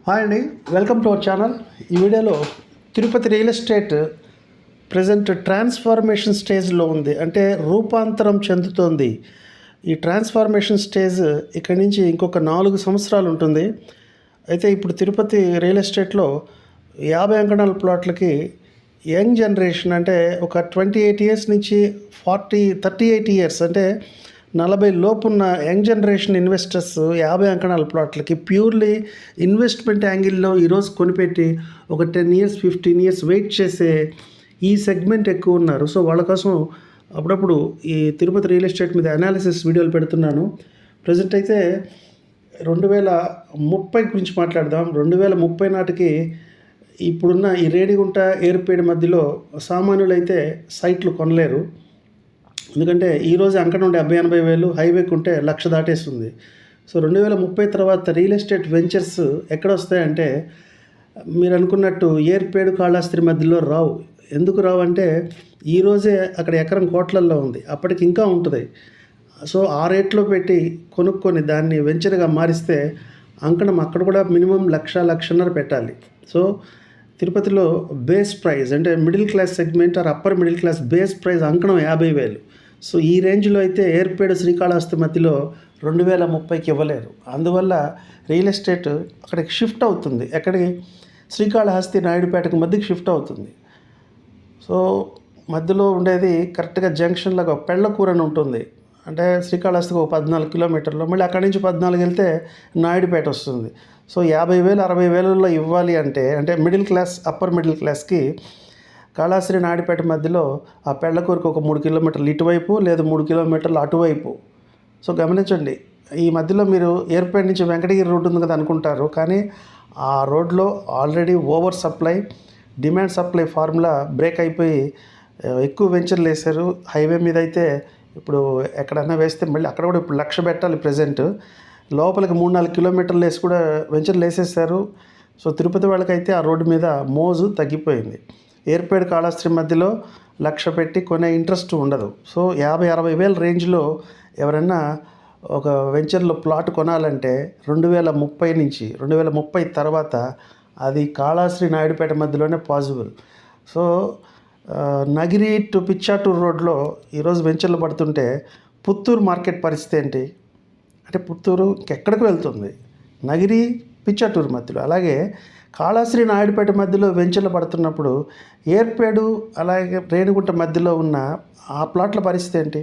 Hi అండి, welcome to our channel. ఈ వీడియోలో Tirupati real estate present transformation స్టేజ్లో ఉంది, అంటే రూపాంతరం చెందుతోంది. ఈ ట్రాన్స్ఫార్మేషన్ స్టేజ్ ఇక్కడి నుంచి ఇంకొక 4 సంవత్సరాలు ఉంటుంది. అయితే ఇప్పుడు తిరుపతి రియల్ ఎస్టేట్లో 50 అంకణాల ప్లాట్లకి యంగ్ జనరేషన్, అంటే ఒక 28 ఇయర్స్ నుంచి 38 ఇయర్స్, అంటే 40 లోపున్న యంగ్ జనరేషన్ ఇన్వెస్టర్స్ 50 అంకణాల ప్లాట్లకి ప్యూర్లీ ఇన్వెస్ట్మెంట్ యాంగిల్లో ఈరోజు కొనిపెట్టి ఒక 10 ఇయర్స్ 15 ఇయర్స్ వెయిట్ చేసే ఈ సెగ్మెంట్ ఎక్కువ ఉన్నారు. సో వాళ్ళ కోసం అప్పుడప్పుడు ఈ తిరుపతి రియల్ ఎస్టేట్ మీద అనాలిసిస్ వీడియోలు పెడుతున్నాను. ప్రజెంట్ అయితే 2030 గురించి మాట్లాడదాం. 2030 నాటికి ఇప్పుడున్న ఈ రేణిగుంట ఏర్పేడి మధ్యలో సామాన్యులైతే సైట్లు కొనలేరు. ఎందుకంటే ఈరోజు అంకణం ఉండే 70-80 వేలు, హైవేకి ఉంటే 1,00,000 దాటేస్తుంది. సో 2030 తర్వాత రియల్ ఎస్టేట్ వెంచర్స్ ఎక్కడ వస్తాయంటే మీరు అనుకున్నట్టు ఏర్పేడు కాళహస్తి మధ్యలో రావు. ఎందుకు రావు అంటే ఈరోజే అక్కడ ఎకరం కోట్లల్లో ఉంది, అప్పటికి ఇంకా ఉంటుంది. సో ఆ రేట్లో పెట్టి కొనుక్కొని దాన్ని వెంచర్గా మారిస్తే అంకణం అక్కడ కూడా మినిమం 1,00,000-1,50,000 పెట్టాలి. సో తిరుపతిలో బేస్ ప్రైస్, అంటే middle class segment or upper middle class base price అంకణం 50,000. సో ఈ రేంజ్లో అయితే ఏర్పేడు శ్రీకాళహస్తి మధ్యలో 2030కి ఇవ్వలేరు. అందువల్ల రియల్ ఎస్టేట్ అక్కడికి షిఫ్ట్ అవుతుంది. ఎక్కడికి? శ్రీకాళహస్తి నాయుడుపేటకు మధ్యకి షిఫ్ట్ అవుతుంది. సో మధ్యలో ఉండేది కరెక్ట్గా జంక్షన్ లాగా పెళ్ళకూర అని ఉంటుంది. అంటే శ్రీకాళహస్తికి ఒక 14 కిలోమీటర్లు, మళ్ళీ అక్కడి నుంచి 14 వెళ్తే నాయుడుపేట వస్తుంది. సో 50,000-60,000 ఇవ్వాలి అంటే మిడిల్ క్లాస్ అప్పర్ మిడిల్ క్లాస్కి కాళహస్తి నాయుడుపేట మధ్యలో ఆ పెళ్ళకూరికి ఒక 3 కిలోమీటర్లు ఇటువైపు, లేదా 3 కిలోమీటర్లు అటువైపు. సో గమనించండి, ఈ మధ్యలో మీరు ఏర్పేట నుంచి వెంకటగిరి రోడ్డు ఉంది కదా అనుకుంటారు, కానీ ఆ రోడ్లో already over supply, demand supply formula break అయిపోయి ఎక్కువ వెంచర్లు వేశారు. హైవే మీద అయితే ఇప్పుడు ఎక్కడన్నా వేస్తే మళ్ళీ అక్కడ కూడా ఇప్పుడు 1,00,000 పెట్టాలి. ప్రజెంట్ లోపలికి 3-4 కిలోమీటర్లు వేసి కూడా వెంచర్లు వేసేసారు. సో తిరుపతి వాళ్ళకైతే ఆ రోడ్డు మీద మోజు తగ్గిపోయింది. ఏర్పేడు కాళహస్తి మధ్యలో 1,00,000 పెట్టి కొనే ఇంట్రెస్ట్ ఉండదు. సో 50-60 వేల రేంజ్లో ఎవరైనా ఒక వెంచర్లో ప్లాట్ కొనాలంటే 2030 నుంచి 2030 తర్వాత అది కాళహస్తి నాయుడుపేట మధ్యలోనే possible. So Nagari to Pichatur రోడ్లో ఈరోజు వెంచర్లు పడుతుంటే పుత్తూరు మార్కెట్ పరిస్థితి ఏంటి అంటే పుత్తూరు ఎక్కడికి వెళ్తుంది? నగిరి పిచ్చాటూరు మధ్యలో. అలాగే కాళహస్తి నాయుడుపేట మధ్యలో వెంచర్లు పడుతున్నప్పుడు ఏర్పేడు అలాగే రేణిగుంట మధ్యలో ఉన్న ఆ ప్లాట్ల పరిస్థితి ఏంటి?